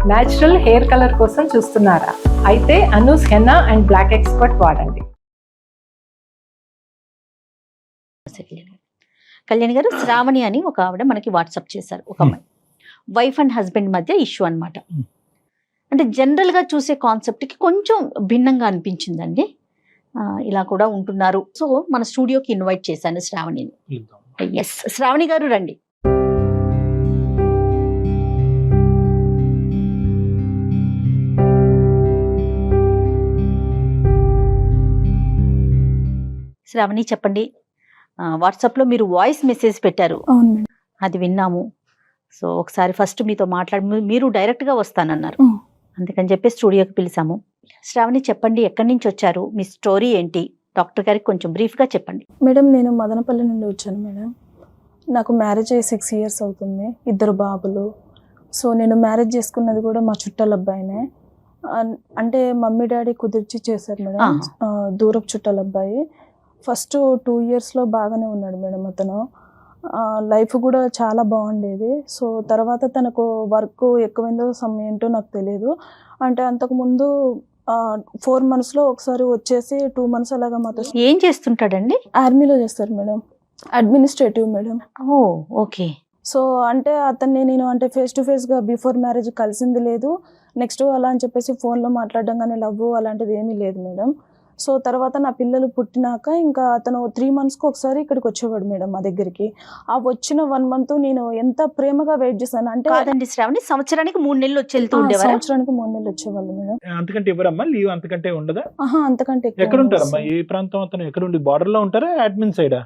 Natural hair colour కోసం చూస్తున్నారా? అయితే Anoos henna and black expert వాడండి. కళ్యాణి గారు, శ్రావణి అని ఒక ఆవిడ మనకి వాట్సాప్ చేశారు. ఒక అమ్మాయి వైఫ్ అండ్ హస్బెండ్ మధ్య ఇష్యూ అన్నమాట. అంటే జనరల్ గా చూసే కాన్సెప్ట్ కి కొంచెం భిన్నంగా అనిపించిందండి. ఇలా కూడా ఉంటున్నారు. సో మన స్టూడియోకి ఇన్వైట్ చేశాను శ్రావణిని. ఎస్, శ్రావణి గారు రండి. శ్రావణి చెప్పండి. వాట్సాప్ లో మీరు వాయిస్ మెసేజ్ పెట్టారు, అది విన్నాము. సో ఒకసారి ఫస్ట్ మీతో మాట్లాడి, మీరు డైరెక్ట్ గా వస్తానన్నారు, అందుకని చెప్పి స్టూడియోకి పిలిచాము. శ్రావణి చెప్పండి, ఎక్కడి నుంచి వచ్చారు, మీ స్టోరీ ఏంటి, డాక్టర్ గారికి కొంచెం బ్రీఫ్ గా చెప్పండి. మేడం, నేను మదనపల్లి నుండి వచ్చాను మేడం. నాకు మ్యారేజ్ అయ్యి 6 years అవుతుంది, 2 బాబులు. సో నేను మ్యారేజ్ చేసుకున్నది కూడా మా చుట్టాల అబ్బాయినే. అంటే మమ్మీ డాడీ కుదిర్చి చేశారు మేడం, దూరపు చుట్టాల అబ్బాయి. ఫస్ట్ 2 yearsలో బాగానే ఉన్నాడు మేడం అతను. లైఫ్ కూడా చాలా బాగుండేది. సో తర్వాత తనకు వర్క్ ఎక్కువైందో ఏంటో నాకు తెలియదు. అంటే అంతకుముందు 4 monthsలో ఒకసారి వచ్చేసి 2 months అలాగా మాతో. ఏం చేస్తుంటాడండి? ఆర్మీలో చేస్తారు మేడం, అడ్మినిస్ట్రేటివ్ మేడం. ఓ ఓకే. సో అంటే అతన్ని నేను అంటే ఫేస్ టు ఫేస్గా బిఫోర్ మ్యారేజ్ కలిసింది లేదు. నెక్స్ట్ అలా అని చెప్పేసి ఫోన్లో మాట్లాడడం కానీ లవ్ అలాంటిది ఏమీ లేదు మేడం. సో తర్వాత నా పిల్లలు పుట్టినాక ఇంకా అతను 3 monthsకి ఒకసారి ఇక్కడికి వచ్చేవాడు మేడం మా దగ్గరికి. ఆ వచ్చిన 1 month నేను ఎంత ప్రేమగా వెయిట్ చేశాను అంటే. కాదండి శ్రావణి, సంవత్సరానికి 3 నెలలు వచ్చి వెళ్తూ ఉండేవారు? సంవత్సరానికి 3 నెలలు వచ్చేవాళ్ళు మేడం. అంతకంటే ఇవ్వరమ్మా లీవ్? అంతకంటే ఉండదా? అంతకంటే ఎక్కడ ఉంటారమ్మా? ఏ ప్రాంతం అతను? ఎక్కడ ఉండి బార్డర్ లో ఉంటారా అడ్మిన్ సైడా?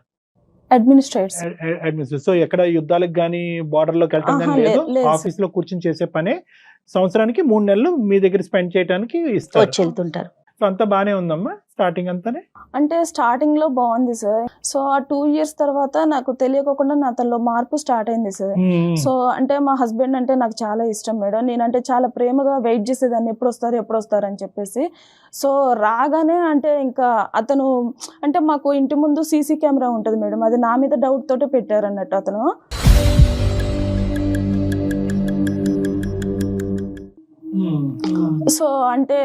అడ్మినిస్ట్రేటర్. సో ఎక్కడ యుద్ధాలకు గానీ బార్డర్ లోకి వెళ్ళటం కానీ లేదు, ఆఫీస్ లో కూర్చొని చేసే పనే. సంవత్సరానికి 3 నెలలు మీ దగ్గర స్పెండ్ చేయడానికి ఇస్తారు, వచ్చి వెళ్తుంటారు. సో అంతా బానే ఉందమ్మా స్టార్టింగ్ అంతానే? అంటే స్టార్టింగ్ లో బాగుంది సార్. సో ఆ 2 years తర్వాత నాకు తెలియకోకుండా నా అతనిలో మార్పు స్టార్ట్ అయింది సార్. సో అంటే మా హస్బెండ్ అంటే నాకు చాలా ఇష్టం మేడం. నేనంటే చాలా ప్రేమగా వెయిట్ చేసేదాన్ని, ఎప్పుడు వస్తారు అని చెప్పేసి. సో రాగానే అంటే ఇంకా అతను అంటే మాకు ఇంటి ముందు సీసీ కెమెరా ఉంటుంది మేడం, అది నా మీద డౌట్ తోటే పెట్టారు అన్నట్టు అతను. సో అంటే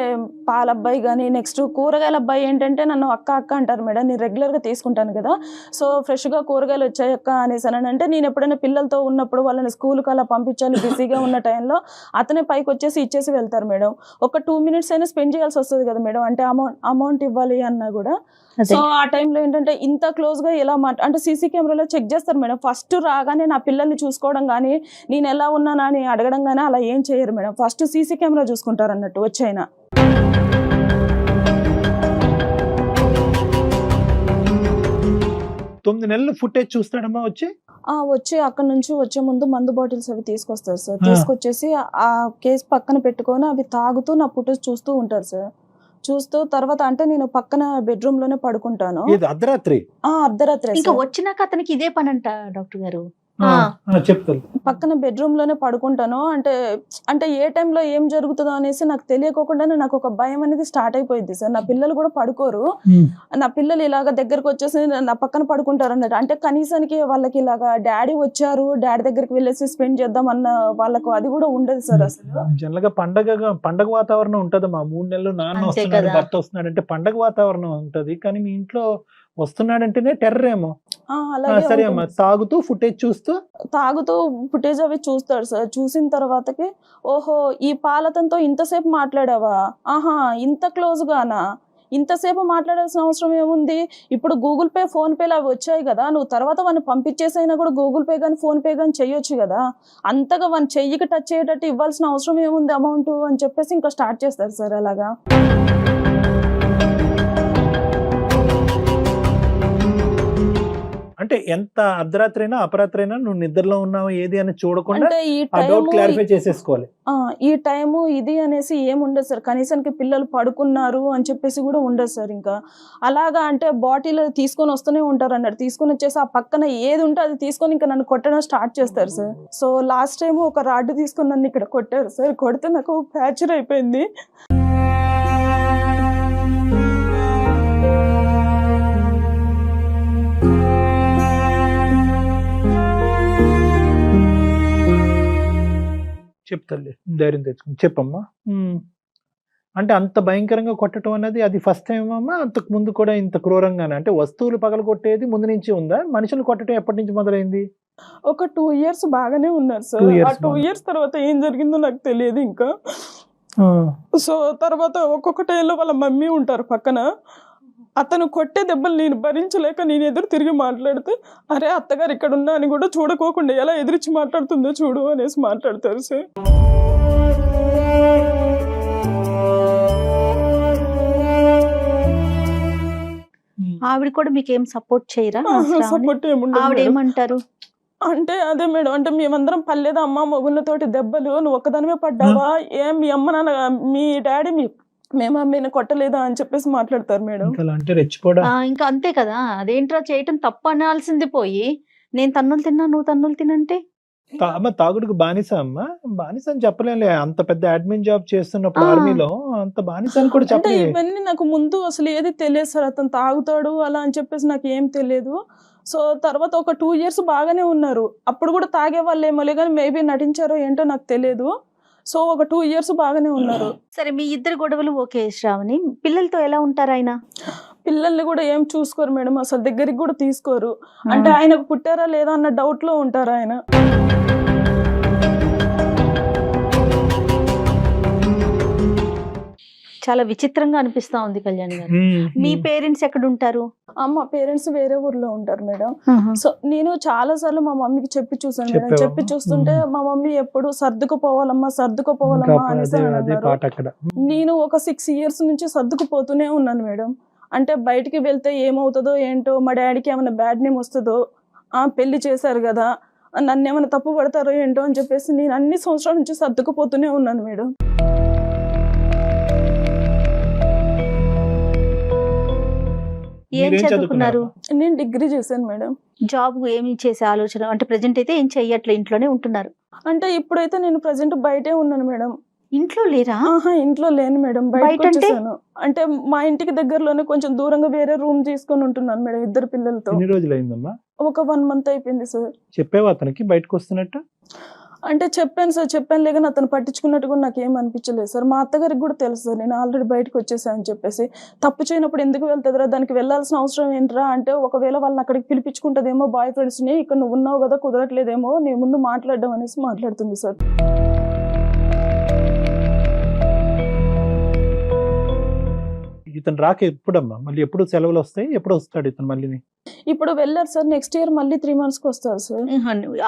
పాల అబ్బాయి కానీ నెక్స్ట్ కూరగాయల అబ్బాయి ఏంటంటే నన్ను అక్క అంటారు మేడం. నేను రెగ్యులర్గా తీసుకుంటాను కదా. సో ఫ్రెష్గా కూరగాయలు వచ్చాయి అక్క అనేసి అని అంటే, నేను ఎప్పుడైనా పిల్లలతో ఉన్నప్పుడు వాళ్ళని స్కూల్కి అలా పంపించాలి బిజీగా ఉన్న టైంలో అతనే పైకి వచ్చేసి ఇచ్చేసి వెళ్తారు మేడం. ఒక 2 minutes అయినా స్పెండ్ చేయాల్సి వస్తుంది కదా మేడం, అంటే అమౌంట్ ఇవ్వాలి అన్నా కూడా. సో ఆ టైంలో ఏంటంటే ఇంత క్లోజ్గా ఎలా అంటే సీసీ కెమెరాలో చెక్ చేస్తారు మేడం. ఫస్ట్ రాగానే నా పిల్లల్ని చూసుకోవడం కానీ నేను ఎలా ఉన్నానా అని అడగడం కానీ అలా ఏం చేయరు మేడం. ఫస్ట్ సీసీ కెమెరా చూసుకుంటారు అన్నట్టు వచ్చైనా. 9 నెలలు ఫుటేజ్ చూస్తాడమ్మా వచ్చి అక్కడ నుంచి వచ్చే ముందు మందు బాటిల్స్ అవి తీసుకొస్తారు సార్. తీసుకొచ్చేసి ఆ కేసు పక్కన పెట్టుకొని అవి తాగుతూ నా ఫుటేజ్ చూస్తూ ఉంటారు సార్. చూస్తూ తర్వాత అంటే నేను పక్కన బెడ్రూమ్ లోనే పడుకుంటాను. అర్ధరాత్రి ఇంకా వచ్చినాక అతనికి ఇదే పని అంట డాక్టర్ గారు. చెప్తాను, పక్కన బెడ్రూమ్ లోనే పడుకుంటాను. అంటే ఏ టైంలో ఏం జరుగుతుందో అనేసి నాకు తెలియకోకుండానే నాకు ఒక భయం అనేది స్టార్ట్ అయిపోయింది సార్. నా పిల్లలు కూడా పడుకోరు, నా పిల్లలు ఇలాగ దగ్గరకు వచ్చేసి నా పక్కన పడుకుంటారు అన్నట్టు. అంటే కనీసానికి వాళ్ళకి ఇలాగా డాడీ వచ్చారు, డాడీ దగ్గరికి వెళ్ళేసి స్పెండ్ చేద్దాం అన్న వాళ్ళకు అది కూడా ఉండదు సార్. అసలు జనరల్ గా పండగ వాతావరణం ఉంటదమ్మా. 3 నెలలు నాన్న వస్తున్నాడు, భర్త వస్తున్నాడు అంటే పండగ వాతావరణం ఉంటది. కానీ మీ ఇంట్లో వస్తున్నాడంటేనే టెర్రర్ ఏమో. సరే అమ్మా, తాగుతూ ఫుటేజ్ అవి చూస్తాడు సార్. చూసిన తర్వాతకి ఓహో ఈ పాలతంతో ఇంతసేపు మాట్లాడావా, ఇంత క్లోజ్ గానా, ఇంతసేపు మాట్లాడాల్సిన అవసరం ఏముంది, ఇప్పుడు గూగుల్ పే ఫోన్ పేలు అవి వచ్చాయి కదా, నువ్వు తర్వాత వాడిని పంపించేసైనా కూడా గూగుల్ పే కానీ ఫోన్ పే కానీ చెయ్యొచ్చు కదా, అంతగా వాడిని చెయ్యికి టచ్ అయ్యేటట్టు ఇవ్వాల్సిన అవసరం ఏముంది అమౌంట్ అని చెప్పేసి ఇంకా స్టార్ట్ చేస్తారు సార్ అలాగా. అంటే ఎంత అర్ధరాత్రి అయినా అపరాత్రి అయినా నువ్వు నిద్రలో ఉన్నావు ఏది అని చూడకుండా క్లారిఫై చేసేసుకోవాలి. ఈ టైము ఇది అనేసి ఏముండదు సార్. కనీసానికి పిల్లలు పడుకున్నారు అని చెప్పేసి కూడా ఉండదు సార్. ఇంకా అలాగా అంటే బాటిల్ తీసుకొని వస్తూనే ఉంటారు అన్నట్టు. తీసుకొని వచ్చేసి ఆ పక్కన ఏది ఉంటే అది తీసుకొని ఇంకా నన్ను కొట్టడం స్టార్ట్ చేస్తారు సార్. సో లాస్ట్ టైం ఒక రాడ్ తీసుకొని నన్ను ఇక్కడ కొట్టారు సార్. కొడితే నాకు ఫ్రాక్చర్ అయిపోయింది. చెప్తాలే, ధైర్యం తెచ్చుకుని చెప్పమ్మా. అంటే అంత భయంకరంగా కొట్టడం అన్నది అది ఫస్ట్ టైం అమ్మా? అంతకు ముందు కూడా ఇంత క్రూరంగానే, అంటే వస్తువులు పగలగొట్టేది ముందు నుంచి ఉందా? మనుషులు కొట్టడం ఎప్పటి నుంచి మొదలైంది? ఒక 2 years బాగానే ఉన్నారు సార్. 2 ఆ years 2 years తర్వాత ఏం జరిగిందో నాకు తెలియదు ఇంకా. సో తర్వాత ఒక్కొక్క టైంలో వాళ్ళ మమ్మీ ఉంటారు పక్కన. అతను కొట్టే దెబ్బలు నేను భరించలేక నేను ఎదురు తిరిగి మాట్లాడితే, అరే అత్తగారు ఇక్కడ ఉన్నా అని కూడా చూడకోకుండా ఎలా ఎదిరించి మాట్లాడుతుందో చూడు అనేసి మాట్లాడతారు సార్. ఆవిడ కూడా మీకు ఏం సపోర్ట్ చేయరా? సపోర్ట్ ఏముండదు ఆవిడ మేడం. ఏమంటారు? అంటే అదే మేడం, అంటే మేమందరం పర్లేదా అమ్మ మొగుళ్ళతోటి దెబ్బలు, నువ్వు ఒక్కదానివే పడ్డావా, ఏం మీ అమ్మ నాన్న మీ డాడీ మేము అమ్మని కొట్టలేదా అని చెప్పేసి మాట్లాడతారు మేడం. ఇంకా అలా అంటే రెచ్చిపోడా? ఇంకా అంతే కదా, అదేంట్రా చేయటం తప్పు అనాల్సింది పోయి నేను తన్నులు తిన్నా నువ్వు తన్నులు తినంటే. అమ్మ తాగుడుకు బానిస అమ్మా? బానిస అని చెప్పలేంలే, అంత పెద్ద అడ్మిన్ జాబ్ చేస్తున్నప్పుడు ఆ. ఆర్మీలో అంత బానిస అని కూడా అంటే చెప్పలే. ఇవన్నీ నాకు ముందు అసలు ఏది తెలియదు సార్, అతను తాగుతాడు అలా అని చెప్పేసి నాకు ఏం తెలియదు. సో తర్వాత ఒక 2 years బాగానే ఉన్నారు. అప్పుడు కూడా తాగే వాళ్ళు ఏమోలే కానీ మేబీ నటించారో ఏంటో నాకు తెలియదు. సో ఒక 2 years బాగానే ఉన్నారు. సరే, మీ ఇద్దరు గొడవలు ఓకే శ్రావణి, పిల్లలతో ఎలా ఉంటారు ఆయన? పిల్లల్ని కూడా ఏం చూసుకోరు మేడం, అసలు దగ్గరికి కూడా తీసుకోరు. అంటే ఆయనకు పుట్టారా లేదా అన్న డౌట్ లో ఉంటారు ఆయన. చాలా విచిత్రంగా అనిపిస్తా ఉంది కళ్యాణ్ గారు. మీ పేరెంట్స్ ఎక్కడ ఉంటారు? మా పేరెంట్స్ వేరే ఊర్లో ఉంటారు మేడం. సో నేను చాలా సార్లు మా మమ్మీకి చెప్పి చూసాను మేడం. చెప్పావా? చెప్పి చూస్తుంటే మా మమ్మీ ఎప్పుడు సర్దుకుపోవాలమ్మా అనేసి అన్నారు. నేను ఒక 6 years నుంచి సర్దుకుపోతూనే ఉన్నాను మేడం. అంటే బయటికి వెళ్తే ఏమవుతుందో ఏంటో, మా డాడీకి ఏమైనా బ్యాడ్ నేమ్ వస్తుందో, పెళ్లి చేశారు కదా, నన్ను ఏమైనా తప్పు పడతారో ఏంటో అని చెప్పేసి నేను అన్ని సంవత్సరాల నుంచి సర్దుకుపోతూనే ఉన్నాను మేడం. ఏం చదువుకున్నారు? నేను డిగ్రీ చేశాను మేడం. జాబ్ ఏమి చేసే ఆలోచన అంటే ప్రెజెంట్ అయితే ఏం చెయ్యట్లే, ఇంట్లోనే ఉంటున్నారు? అంటే ఇప్పుడైతే నేను ప్రజెంట్ బయటే ఉన్నాను మేడం. ఇంట్లో లేరా? ఇంట్లో లేను మేడం, బయట బయటకు అంటే? వచ్చేసాను. అంటే మా ఇంటికి దగ్గరలోనే కొంచెం దూరంగా వేరే రూమ్ తీసుకొని ఉంటున్నాను మేడం, 2 పిల్లలతో. ఎన్ని రోజులు అయిందమ్మా? ఒక 1 month అయిపోయింది సార్. చెప్పావా అతనికి బయటకు వస్తున్నట్టు? అంటే చెప్పాను సార్, చెప్పాను లేదని అతను పట్టించుకున్నట్టు కూడా నాకు ఏం అనిపించలేదు సార్. మా అత్తగారికి కూడా తెలుసు సార్ నేను ఆల్రెడీ బయటకు వచ్చేసాను అని చెప్పేసి. తప్పు చేయనప్పుడు ఎందుకు వెళ్తుందిరా, దానికి వెళ్ళాల్సిన అవసరం ఏంట్రా అంటే, ఒకవేళ వాళ్ళని అక్కడికి పిలిపించుకుంటుందేమో బాయ్ ఫ్రెండ్స్ని, ఇక్కడ నువ్వు ఉన్నావు కదా కుదరట్లేదేమో, నేను ముందు మాట్లాడడం అనేసి మాట్లాడుతుంది సార్. ఇతను రాక ఎప్పుడమ్మా? మళ్ళీ ఎప్పుడు సెలవులు వస్తాయి? ఎప్పుడు వస్తాడు ఇతను మళ్ళీ? ఇప్పుడు వెళ్ళారు సార్, నెక్స్ట్ ఇయర్ మళ్ళీ 3 monthsకి వస్తారు సార్.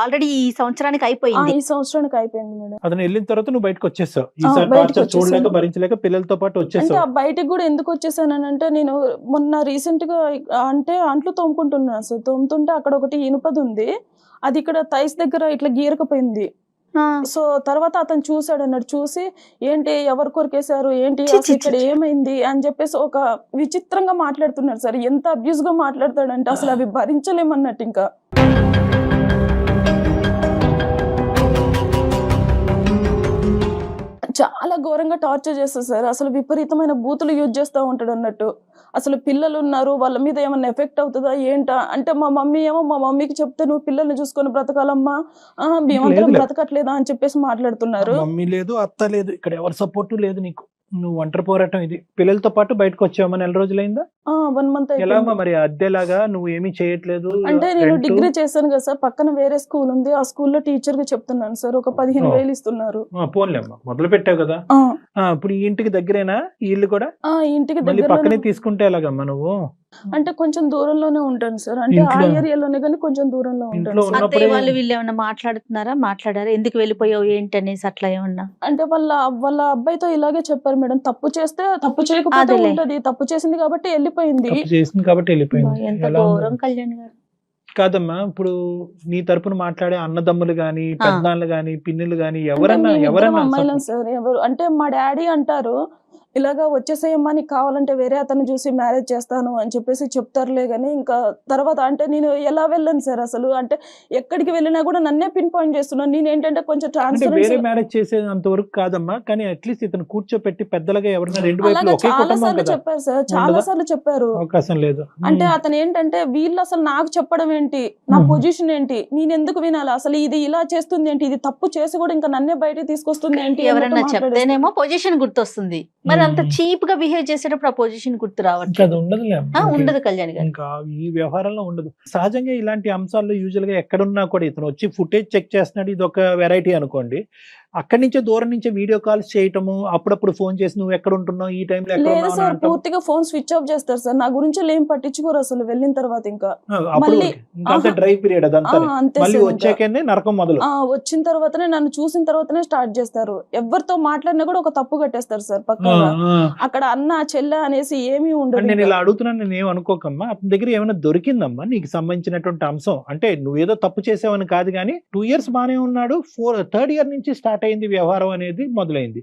ఆల్రెడీ ఈ సంవత్సరానికి అయిపోయింది. ఈ సంవత్సరానికి అయిపోయింది మేడం. అతను వెళ్ళిన తర్వాత నువ్వు బయటకు వచ్చేసావు. ఈసారి బయటకు టార్చర్ చూడలేక వచ్చేసాను. భరించలేక పిల్లలతో పాటు అంటే వచ్చేసావు. ఆ బయటికి కూడా ఎందుకు వచ్చేసానంటే, నేను మొన్న రీసెంట్ గా అంటే అంట్లు తోముకుంటున్నాను సార్. తోముతుంటే అక్కడ ఒకటి ఇనుపది ఉంది, అది ఇక్కడ థైస్ దగ్గర ఇట్లా గీరకపోయింది. సో తర్వాత అతను చూసాడు అన్నాడు, చూసి ఏంటి ఎవరు కొరికేశారు ఏంటి అసలు ఇక్కడ ఏమైంది అని చెప్పేసి ఒక విచిత్రంగా మాట్లాడుతున్నాడు సార్. ఎంత అబ్యూస్ గా మాట్లాడతాడంటే అసలు అవి భరించలేమన్నట్టు. ఇంకా చాలా ఘోరంగా టార్చర్ చేస్తారు సార్. అసలు విపరీతమైన బూతులు యూజ్ చేస్తూ ఉంటాడు అన్నట్టు. అసలు పిల్లలు ఉన్నారు, వాళ్ళ మీద ఏమన్నా ఎఫెక్ట్ అవుతుందా ఏంటా అంటే, మా మమ్మీ ఏమో మా మమ్మీకి చెప్తే నువ్వు పిల్లల్ని చూసుకొని బ్రతకాలమ్మా, మేమందరం బ్రతకట్లేదా అని చెప్పేసి మాట్లాడుతున్నారు. మమ్మీ లేదు, అత్త లేదు, ఇక్కడ ఎవరి సపోర్టు లేదు నీకు. నువ్వు ఒంటరి పోరాటం ఇది. పిల్లలతో పాటు బయటకు వచ్చావమ్మా? నెల రోజులైందా? 1 month ఎలా అమ్మా మరి? అద్దెలాగా నువ్వు ఏమీ చేయట్లేదు? అంటే నేను డిగ్రీ చేశాను కదా సార్, పక్కన వేరే స్కూల్ ఉంది, ఆ స్కూల్లో టీచర్ గా చెప్తున్నాను సార్. ఒక 15,000 ఇస్తున్నారు. పోన్లే అమ్మా, మొదలు పెట్టావు కదా. ఇప్పుడు ఈ ఇంటికి దగ్గరేనా ఈ ఇల్లు కూడా? ఇంటికి మళ్ళీ దగ్గర పక్కనే తీసుకుంటే ఎలాగమ్మా నువ్వు? అంటే కొంచెం దూరంలోనే ఉంటాను సార్. అంటే ఆ ఏరియాలోనే కానీ కొంచెం దూరంలో ఉంటాను సార్. అత్తయ్య వాళ్ళు వీళ్ళు ఏమన్నా మాట్లాడారా? ఎందుకు వెళ్ళిపోయావు ఏంటి అనేసి అట్లా ఏమన్నా? అంటే వాళ్ళ అబ్బాయితో ఇలాగే చెప్పారు మేడం, తప్పు చేస్తే తప్పు చేయకపోతే ఉంటది, తప్పు చేసింది కాబట్టి వెళ్ళిపోయింది. తప్పు చేసింది కాబట్టి వెళ్ళిపోయింది. ఎంత ఎలా ఉంది? ఘోరం కళ్యాణ్ గారు. కాదమ్మా, ఇప్పుడు నీ తరపున మాట్లాడే అన్నదమ్ములు గాని, పెద్దనాన్నలు గాని, పిన్నులు గాని అంటే ఎవరన్నా మేము ఇద్దరం ఎవరన్నా అమ్మాయిలం సార్. ఎవరు అంటే మా డాడీ అంటారు, ఇలాగా వచ్చేసేయమ్మా నీకు కావాలంటే వేరే అతను చూసి మ్యారేజ్ చేస్తాను అని చెప్పేసి చెప్తారులే కానీ ఇంకా తర్వాత అంటే నేను ఎలా వెళ్ళాను సార్ అసలు అంటే ఎక్కడికి వెళ్ళినా కూడా నన్నే పిన్ పాయింట్ చేస్తున్నాను. నేను ఏంటంటే కొంచెం అంటే ట్రాన్స్ఫరెన్స్ వేరే మ్యారేజ్ చేసేది అంతవరకు కాదమ్మా, కానీ అట్లీస్ట్ ఇతను కూర్చోపెట్టి పెద్దలుగా ఎవరైనా రెండు వైపులు అలాగా ఒకే చాలా కుటుంబం సార్లు కదా, చెప్పారు సార్, చాలా ఉండదా? సార్లు చెప్పారు. అవకాశం లేదు. అంటే అతను ఏంటంటే వీళ్ళు అసలు నాకు చెప్పడం ఏంటి, నా మ్మ్. పొజిషన్ ఏంటి, నేను ఎందుకు వినాలి, అసలు ఇది ఇలా చేస్తుంది ఏంటి, ఇది తప్పు చేసి కూడా ఇంకా నన్నే బయటకు తీసుకొస్తుంది ఏంటి అన్నట్టు ఎవరన్నా మాట్లాడేస్తారు. చెప్తేనేమో పొజిషన్ గుర్తొస్తుంది, మరి అంత మ్మ్. చీప్ గా బిహేవ్ చేసేటప్పుడు ఆ పొజిషన్ గుర్తు ఇంకా రావట్లేదు. అది ఉండదులే. ఉండదు కళ్యాణ్ గారు. ఇంకా ఈ వ్యవహారంలో ఉండదు. సహజంగా ఇలాంటి అంశాల్లో యూజువల్ గా ఎక్కడున్నా కూడా ఇతను వచ్చి ఫుటేజ్ చెక్ చేస్తున్నాడు, ఇది ఒక వెరైటీ అనుకోండి. అక్కడి నుంచే దూరం నుంచే వీడియో కాల్స్ చేయటము, అప్పుడప్పుడు ఫోన్ చేసి నువ్వు ఎక్కడ ఉంటున్నావు, ఈ టైంలో ఎక్కడ లేదు ఉన్నావు సార్, అని అంటాం. పూర్తిగా ఫోన్ స్విచ్ ఆఫ్ చేస్తారు సార్, నా గురించి ఏం పట్టించుకోరు అసలు వెళ్ళిన తర్వాత ఇంకా. అప్పుడు మళ్ళీ- ఇంకా అంత ఆహా. డ్రై పీరియడ్ అదంతా. అంతే మళ్ళీ సార్ ఇంకా. వచ్చాకనే నరకం మొదలు. వచ్చిన తర్వాతనే నన్ను చూసిన తర్వాతనే స్టార్ట్ చేస్తారు. ఎవరితో మాట్లాడినా కూడా ఒక తప్పు కట్టేస్తారు సార్ ఆ, పక్కగా. ఆ. అక్కడ అన్న చెల్లె అనేసి ఏమీ ఉండదు అంటే నేను ఇంకా. ఇలా అడుగుతున్నాను, నేను ఏం అనుకోకమ్మా. అతని దగ్గర ఏమైనా దొరికిందమ్మా నీకు సంబంధించినటువంటి అంశం? అంటే నువ్వేదో తప్పు చేసావని కాదు, కానీ 2 years బానే ఉన్నాడు, 3rd year నుంచి స్టార్ట్ అయింది వ్యవహారం అనేది మొదలైంది.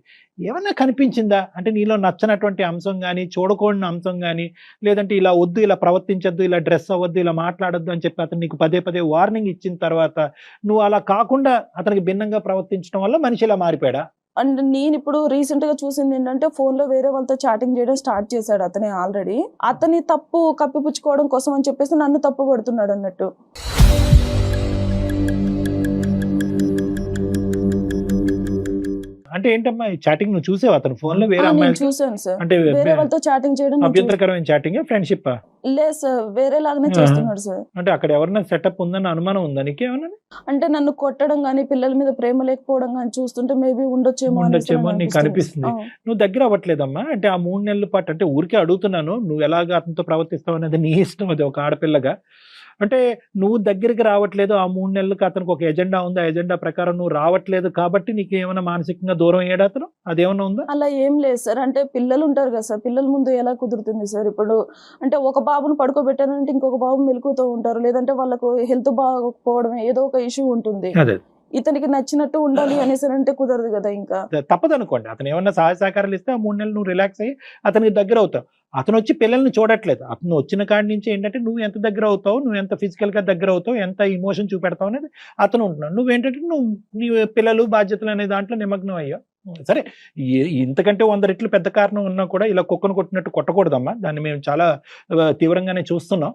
ఏమన్నా కనిపించిందా అంటే నీలో నచ్చనటువంటి అంశం కానీ, చూడకూడని అంశం కానీ, లేదంటే ఇలా వద్దు, ఇలా ప్రవర్తించొద్దు, ఇలా డ్రెస్ అవ్వద్దు, ఇలా మాట్లాడొద్దు అని చెప్పి అతను నీకు పదే పదే వార్నింగ్ ఇచ్చిన తర్వాత నువ్వు అలా కాకుండా అతనికి భిన్నంగా ప్రవర్తించడం వల్ల మనిషి ఇలా మారిపోయాడా? అండ్ నేను ఇప్పుడు రీసెంట్ గా చూసింది ఏంటంటే ఫోన్ లో వేరే వాళ్ళతో చాటింగ్ చేయడం స్టార్ట్ చేశాడు అతనే ఆల్రెడీ. అతని తప్పు కప్పిపుచ్చుకోవడం కోసం అని చెప్పేసి నన్ను తప్పు పడుతున్నాడు అన్నట్టు. అంటే ఏంటమ్మా ఈ చాటింగ్ నువ్వు చూసావు అతను ఫోన్ లో వేరే నేను అమ్మాయి? చూసాను సార్, అంటే వేరే వాళ్ళతో చాటింగ్ చేయడం నేను అభ్యంతరకరమైన చాటింగ్, ఫ్రెండ్షిప్? లేదు సార్, వేరే లాగానే ఆ. చేస్తున్నాడు సార్. అంటే అక్కడ ఎవరైనా సెటప్ ఉందన్న అనుమానం ఉందా నీకేమన్నా? అంటే నన్ను కొట్టడం గానీ, పిల్లల మీద ప్రేమ లేకపోవడం గానీ చూస్తుంటే మేబీ ఉండొచ్చేమో అనేసి ఉండొచ్చేమో నాకు నీకు అనిపిస్తుంది. అనిపిస్తుంది. నువ్వు దగ్గర అవ్వట్లేదమ్మా. అంటే ఆ 3 నెలల పాటు, అంటే ఊరికే అడుగుతున్నాను, నువ్వు ఎలాగ అతనితో ప్రవర్తిస్తావు అనేది నీ ఇష్టం, అది ఒక ఆడపిల్లగా. అంటే నువ్వు దగ్గరికి రావట్లేదు, ఆ 3 నెలలకు అతనికి ఒక ఎజెండా ఉంది, ఆ ఎజెండా ప్రకారం నువ్వు రావట్లేదు కాబట్టి నీకు ఏమైనా మానసికంగా దూరం అయ్యాడు అతను? అదేమన్నా ఉందా? అలా ఏం లేదు సార్. అంటే పిల్లలు ఉంటారు కదా సార్, పిల్లల ముందు ఎలా కుదురుతుంది సార్? ఇప్పుడు అంటే ఒక బాబును పడుకోబెట్టానంటే ఇంకొక బాబు మెలుకుతూ ఉంటారు, లేదంటే వాళ్ళకు హెల్త్ బాగోకపోవడం ఏదో ఒక ఇష్యూ ఉంటుంది. అదే ఇతనికి నచ్చినట్టు ఉండాలి అనేసి అంటే కుదరదు కదా ఇంకా. తప్పదు అనుకోండి. అతను ఏమన్నా సహాయ సహకారాలు ఇస్తే ఆ 3 నెలలు నువ్వు రిలాక్స్ అయ్యి అతనికి దగ్గర అవుతావు. అతను వచ్చి పిల్లల్ని చూడట్లేదు. అతను వచ్చిన కాడి నుంచి ఏంటంటే నువ్వు ఎంత దగ్గర అవుతావు, నువ్వు ఎంత ఫిజికల్ గా దగ్గర అవుతావు, ఎంత ఇమోషన్ చూపెడతావు అనేది అతను ఉంటున్నాడు. నువ్వేంటంటే నువ్వు నీ పిల్లలు బాధ్యతలు అనే దాంట్లో నిమగ్నం అయ్యావు. సరే, ఇంతకంటే 100 రెట్లు పెద్ద కారణం ఉన్నా కూడా ఇలా కుక్కను కొట్టినట్టు కొట్టకూడదమ్మా. దాన్ని మేము చాలా తీవ్రంగానే చూస్తున్నాం.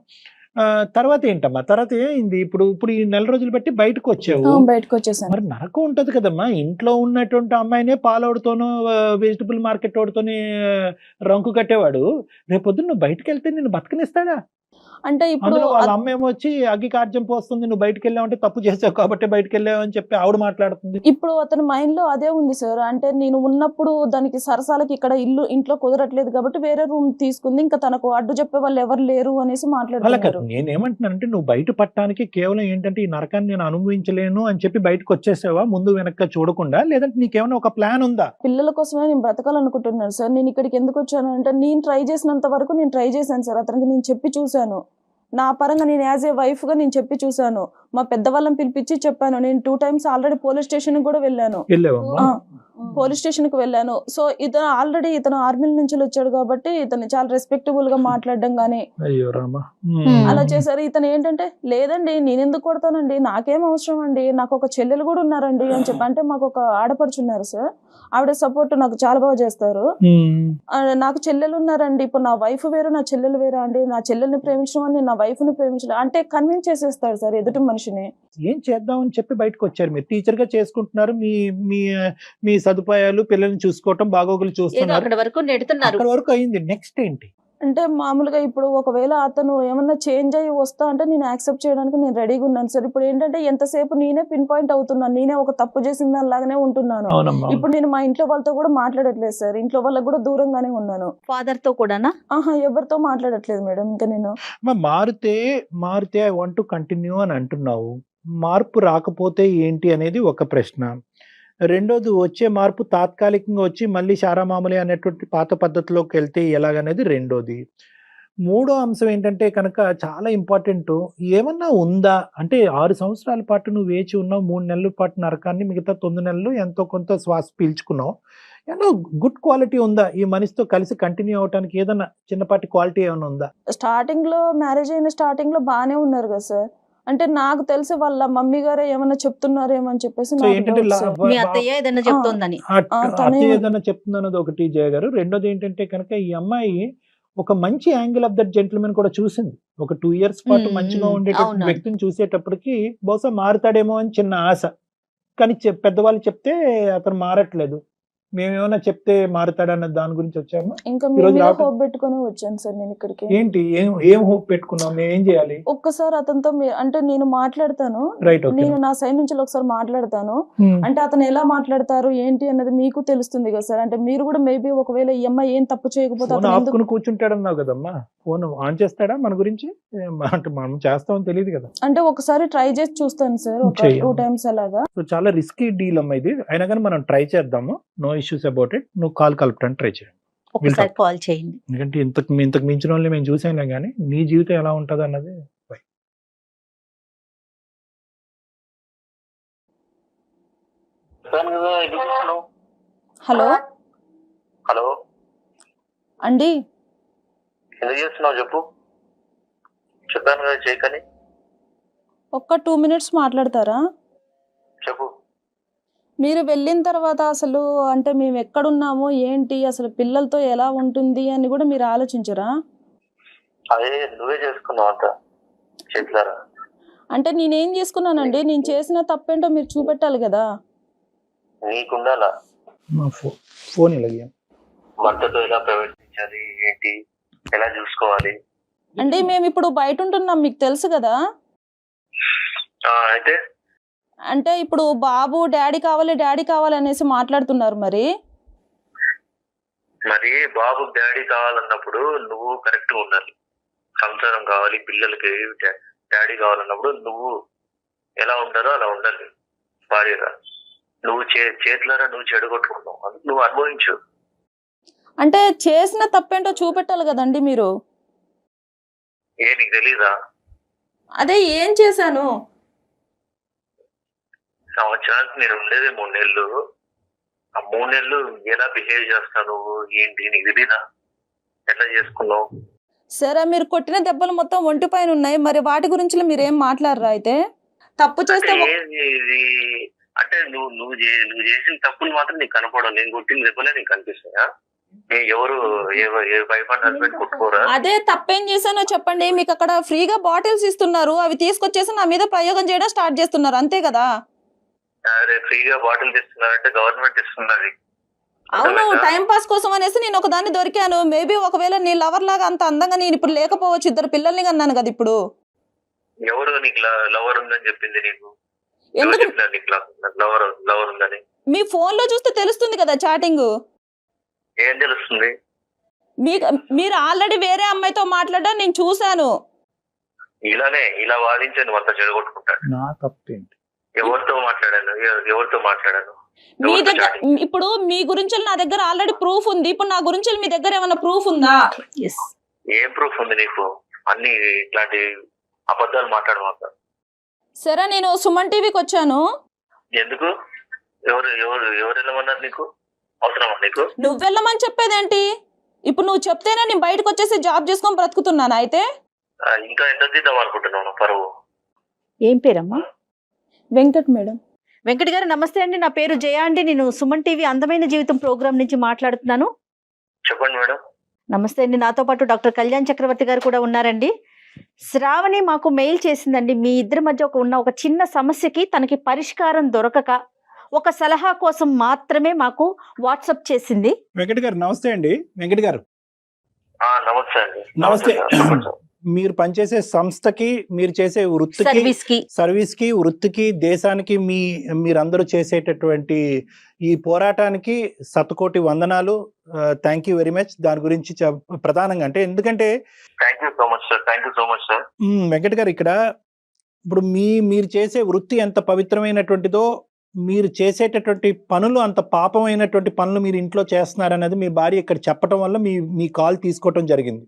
తర్వాత ఏంటమ్మా, తర్వాత ఏంది? ఇప్పుడు ఈ 1 నెల రోజులు బట్టి బయటకు వచ్చావు, బయటకు వచ్చేసాను. మరి నరకం ఉంటది కదమ్మా. ఇంట్లో ఉన్నటువంటి అమ్మాయినే పాలవుడితోనో వెజిటబుల్ మార్కెట్ వాడితోనే రంకు కట్టేవాడు రేపొద్దున నువ్వు బయటకు వెళ్తే నిన్ను బతకనిస్తాడా? అంటే ఇప్పుడు అందులో వాళ్ళ అమ్మ ఏమో వచ్చి అగ్గి కార్యం పోస్తుంది, నువ్వు బయటకు వెళ్ళావంటే తప్పు చేసావు కాబట్టి బయటకు వెళ్ళావు అని చెప్పి ఆవిడ మాట్లాడుతుంది. ఇప్పుడు అతని మైండ్ లో అదే ఉంది సార్. అంటే నేను ఉన్నప్పుడు దానికి సరసాలకి ఇక్కడ ఇంట్లో కుదరట్లేదు కాబట్టి వేరే రూమ్ తీసుకుంది, ఇంకా తనకు అడ్డు చెప్పే వాళ్ళు ఎవరు లేరు అనేసి అలా మాట్లాడుతున్నారు. కాదు, నేనేమంటున్నానంటే నువ్వు బయట పట్టడానికి కేవలం ఏంటంటే ఈ నరకాన్ని నేను అనుభవించలేను అని చెప్పి బయటకు వచ్చేసావా ముందు వెనక్కి చూడకుండా, లేదంటే నీకేమైనా ఒక ప్లాన్ ఉందా? పిల్లల కోసమే నేను బ్రతకాలనుకుంటున్నాను సార్. నేను ఇక్కడికి ఎందుకు వచ్చాను అంటే నేను ట్రై చేసినంత వరకు నేను ట్రై చేశాను సార్. అతనికి నేను చెప్పి చూశాను, నా పరంగా నేను యాజ్ ఏ వైఫ్ గా నేను చెప్పి చూశాను. మా పెద్దవాళ్ళని పిలిపించి చెప్పాను. నేను 2 times ఆల్రెడీ పోలీస్ స్టేషన్ కూడా వెళ్ళాను. వెళ్ళావమ్మా? పోలీస్ స్టేషన్ కి వెళ్ళాను. సో ఇతను ఆర్మీ నుంచి వచ్చాడు కాబట్టి ఇతను చాలా రెస్పెక్టబుల్ గా మాట్లాడడం గానీ అయ్యో రామా. అలా చేశారు. ఇతను ఏంటంటే లేదండి నేను ఎందుకు కొడతానండి, నాకేం అవసరం అండి, నాకు ఒక చెల్లెలు కూడా ఉన్నారండి అని చెప్పి. అంటే మాకు ఒక ఆడపడుచున్నారు సార్, ఆవిడ సపోర్ట్ నాకు చాలా బాగా చేస్తారు. నాకు చెల్లెలు ఉన్నారండి, ఇప్పుడు నా వైఫ్ వేరు నా చెల్లెలు వేరా అండి, నా చెల్లెల్ని ప్రేమించడం అని నా వైఫ్ ని ప్రేమించడం అంటే కన్విన్స్ చేసేస్తాడు సార్ ఎదుటి మనిషిని. ఏం చేద్దామని చెప్పి బయటకు వచ్చారు. మీరు టీచర్ గా చేసుకుంటున్నారు, మీ మీ మీ సదుపాయాలు, పిల్లల్ని చూసుకోవటం, బాగోగులు ఏదో చూస్తున్నారు, అక్కడ వరకు నెడుతున్నారు. అక్కడ వరకు అయింది. నెక్స్ట్ ఏంటి? అంటే మామూలుగా ఇప్పుడు ఒకవేళ అతను ఏమన్నా చేంజ్ అయ్యి వస్తా అంటే నేను యాక్సెప్ట్ చేయడానికి నేను రెడీగా ఉన్నాను సార్. ఇప్పుడు ఏంటంటే ఎంతసేపు నేనే పిన్ పాయింట్ అవుతున్నాను, నేనే ఒక తప్పు చేసిన దానిలాగానే ఉంటున్నాను. అవునమ్మా. ఇప్పుడు నేను మా ఇంట్లో వాళ్ళతో కూడా మాట్లాడట్లేదు సార్, ఇంట్లో వాళ్ళకి కూడా దూరంగానే ఉన్నాను. ఫాదర్ తో కూడానా? ఎవరితో మాట్లాడట్లేదు మేడం ఇంకా నేను. మారితే ఐ వాంట్ టు కంటిన్యూ అని అంటున్నావు. మార్పు రాకపోతే ఏంటి అనేది ఒక ప్రశ్న. రెండోది, వచ్చే మార్పు తాత్కాలికంగా వచ్చి మళ్ళీ శారామామూలి అనేటువంటి పాత పద్ధతిలోకి వెళ్తే ఎలాగనేది రెండోది. మూడో అంశం ఏంటంటే కనుక చాలా ఇంపార్టెంట్, ఏమన్నా ఉందా అంటే 6 సంవత్సరాల పాటు నువ్వు వేచి ఉన్నావు, 3 నెలల పాటు నరకాన్ని, మిగతా 9 నెలలు ఎంతో కొంత శ్వాస పీల్చుకున్నావు. ఏదో గుడ్ క్వాలిటీ ఉందా ఈ మనిషితో కలిసి కంటిన్యూ అవడానికి? ఏదైనా చిన్నపాటి క్వాలిటీ ఏమైనా ఉందా? స్టార్టింగ్ లో మ్యారేజ్ అయిన స్టార్టింగ్ లో బాగానే ఉన్నారు కదా సార్. అంటే నాకు తెలిసి వాళ్ళ మమ్మీ గారే ఏమన్నా చెప్తున్నారేమో అని చెప్పేసి సో నాకు ఏంటంటే doubt సార్. మీ అత్తయ్య ఏదైనా చెప్తోందని. తనే- అతి ఏదైనా చెప్తుందన్నది ఒకటి జయ గారు. రెండోది ఏంటంటే కనుక ఈ అమ్మాయి ఒక మంచి యాంగిల్ ఆఫ్ దట్ జెంటిల్మెన్ కూడా చూసింది. ఒక 2 years పాటు మంచిగా ఉండేటటువంటి అవును. వ్యక్తిని చూసేటప్పటికి బహుశా మారుతాడేమో అని చిన్న ఆశ. కానీ పెద్దవాళ్ళు చెప్తే అతను మారట్లేదు. మేమేమైనా చెప్తే మారుతాడన్న దాని గురించి వచ్చాము. ఇంకా ఈ మీ రోజు మీద రావటం- హోప్ పెట్టుకొని వచ్చాను సార్ నేను ఇక్కడికి. ఏంటి ఏం హోప్ పెట్టుకున్నాం? మేము ఏం చేయాలి? ఒక్కసారి అతనితో అంటే నేను మాట్లాడతాను, రైట్, ఓకే. నేను నా సైడ్ నుంచి ఒకసారి మాట్లాడతాను. అంటే అతను ఎలా మాట్లాడతారు ఏంటి అన్నది మీకు తెలుస్తుంది కదా సార్. అంటే మీరు కూడా మేబీ ఒకవేళ ఈ అమ్మాయి ఏం తప్పు చేయకపోతే ఫోన్ అతను ఎందుకు ఆపుకుని కూర్చుంటాడన్నావు కదమ్మా. ఫోన్ ఆన్ చేస్తాడా మన గురించి? అంటే మనం చేస్తామని తెలియదు కదా. అంటే ఒకసారి ట్రై చేసి చూస్తాను సార్, ఒక చెయ్యమ్మా. 2 times అలాగా. సో చాలా రిస్కీ డీల్ అమ్మా ఇది. అయినా కానీ మనం ట్రై చేద్దాము. No issues about it. నువ్వు కాల్ కలపడానికి ట్రై చేయండి. ఒకసారి కాల్ చేయండి. ఎందుకంటే ఇంతకు మించిన వాళ్ళని మేము చూసాంలే కానీ నీ జీవితం ఎలా ఉంటుంది అన్నది. హలో హలో, అండి, ఎందుకు చేస్తున్నావు చెప్పు. చెప్పాను కదా చేయకని. ఒక్క 2 minutes మాట్లాడతారా? చెప్పు. మీరు వెళ్ళిన తర్వాత అసలు అంటే మేము ఎక్కడున్నాము ఏంటి అసలు పిల్లలతో ఎలా ఉంటుంది అని కూడా మీరు ఆలోచించరా? అదే నువ్వే చేసుకున్నావు అంత చేతులారా. అంటే నేనేం చేసుకున్నానండి? నేను చేసిన తప్పేంటో మీరు చూపెట్టాలి కదా. నీకుండాలా మా ఫోన్ ఇలాగే భర్తతో ఎలా ప్రవర్తించాలి, ఏంటి, ఎలా చూసుకోవాలి. అంటే మేము ఇప్పుడు బయట ఉంటున్నాం, మీకు తెలుసు కదా. అయితే అంటే ఇప్పుడు బాబు డాడీ కావాలి అనేసి మాట్లాడుతున్నారు. మరి మరి బాబు డాడీ కావాలన్నప్పుడు నువ్వు కరెక్ట్ గా ఉండాలి. సంసారం కావాలి, పిల్లలకి డాడీ కావాలన్నప్పుడు నువ్వు ఎలా ఉంటారో అలా ఉండాలి భార్యగా. నువ్వు చేతులారా నువ్వు చెడగొట్టుకున్నావు, అందుకు నువ్వు అనుభవించు. అంటే చేసిన తప్పేంటో చూపెట్టాలి కదండి మీరు. నీకు తెలీదా? అదే ఏం చేశాను? సంవత్సరానికి నేను ఉండేది 3 నెలలు. ఆ 3 నెలలు ఎలా బిహేవ్ చేస్తావు నువ్వు, ఏంటి నీకు తెలీదా? ఎట్లా చేసుకున్నావు? సరే, మీరు కొట్టిన దెబ్బలు మొత్తం ఒంటి పైన ఉన్నాయి, మరి వాటి గురించి మీరు ఏం మాట్లాడరా? అయితే తప్పు చేస్తే అంటే నువ్వు చేసిన తప్పులు మాత్రం నీకు కనపడవు. నేను కొట్టిన దెబ్బలే నీకు కనిపిస్తాయా? ఎవరు ఏ వైఫ్ అండ్ హస్బెండ్ కొట్టుకోరా? అదే తప్పేం చేశానో చెప్పండి. మీకు అక్కడ ఫ్రీగా బాటిల్స్ ఇస్తున్నారు, అవి తీసుకొచ్చేసి నా మీద ప్రయోగం చేయడం స్టార్ట్ చేస్తున్నారు, అంతే కదా? అరే ఫ్రీగా బాటిల్ ఇస్తున్నారంటే గవర్నమెంట్ ఇస్తున్నది. అవును, టైం పాస్ కోసం అనేసి నేను ఒక దాన్ని దొరికాను. మేబీ ఒకవేళ నీ లవర్ లాగా అంత అందంగా నేను ఇప్పుడు లేకపోవచ్చు, 2 పిల్లల్ని కన్నాను కదా ఇప్పుడు. ఎవరు నీకు లవర్ ఉందని చెప్పింది? నీకు ఎందుకు? లవర్ ఉందని మీ ఫోన్ లో చూస్తే తెలుస్తుంది కదా చాటింగ్. ఏం తెలుస్తుంది? మీరు ఆల్రెడీ వేరే అమ్మాయితో మాట్లాడడం నేను చూశాను. ఇలా వాదించి నువ్వు అంత చెడగొట్టుకుంటాడు. నా తప్పేంటి? ఎవరితో మాట్లాడాను? మీ దగ్గర ఇప్పుడు మీ గురించి నా దగ్గర ఆల్రెడీ ప్రూఫ్ ఉంది. ఇప్పుడు నా గురించి మీ దగ్గర ఏమైనా ప్రూఫ్ ఉందా? ఏం ప్రూఫ్ ఉంది నీకు? అన్ని ఇట్లాంటి అబద్ధాలు మాట్లాడమాక. సరే, నేను సుమన్ టీవీకి వచ్చాను. ఎందుకు? ఎవరు వెళ్ళమన్నారు నీకు? అవసరమా నీకు? నువ్వు వెళ్ళమని చెప్పేదేంటి? ఇప్పుడు నువ్వు చెప్తేనే నేను బయటకు వచ్చేసి జాబ్ చేసుకొని బ్రతుకుతున్నాను. అయితే ఇంకా ఎంత తీద్దాం అనుకుంటున్నాను పరువు? ఏం పేరమ్మా? వెంకట్ మేడం. వెంకట్ గారు నమస్తే అండి. నా పేరు జయ అండి. నేను సుమన్ టీవీ అందమైన జీవితం ప్రోగ్రామ్ నుంచి మాట్లాడుతున్నాను. చెప్పండి మేడం. నమస్తే అండి. నాతో పాటు డాక్టర్ కళ్యాణ్ చక్రవర్తి గారు కూడా ఉన్నారండి. శ్రావణి మాకు మెయిల్ చేసిందండి. మీ ఇద్దరి మధ్య ఉన్న ఒక చిన్న సమస్యకి తనకి పరిష్కారం దొరకక ఒక సలహా కోసం మాత్రమే మాకు వాట్సాప్ చేసింది. వెంకట్ గారు నమస్తే అండి. వెంకట్ గారు నమస్తే అండి. నమస్తే. మీరు పనిచేసే సంస్థకి, మీరు చేసే సర్వీస్ కి వృత్తికి, దేశానికి మీరందరూ చేసేటటువంటి ఈ పోరాటానికి శతకోటి వందనాలు. Thank you very much. దాని గురించి ప్రధానంగా అంటే ఎందుకంటే thank you so much sir. Venkat గారు, ఇక్కడ ఇప్పుడు మీరు చేసే వృత్తి ఎంత పవిత్రమైనటువంటిదో, మీరు చేసేటటువంటి పనులు అంత పాపమైనటువంటి పనులు మీరు ఇంట్లో చేస్తున్నారనేది మీ భార్య ఇక్కడ చెప్పడం వల్ల మీ కాల్ తీసుకోవటం జరిగింది.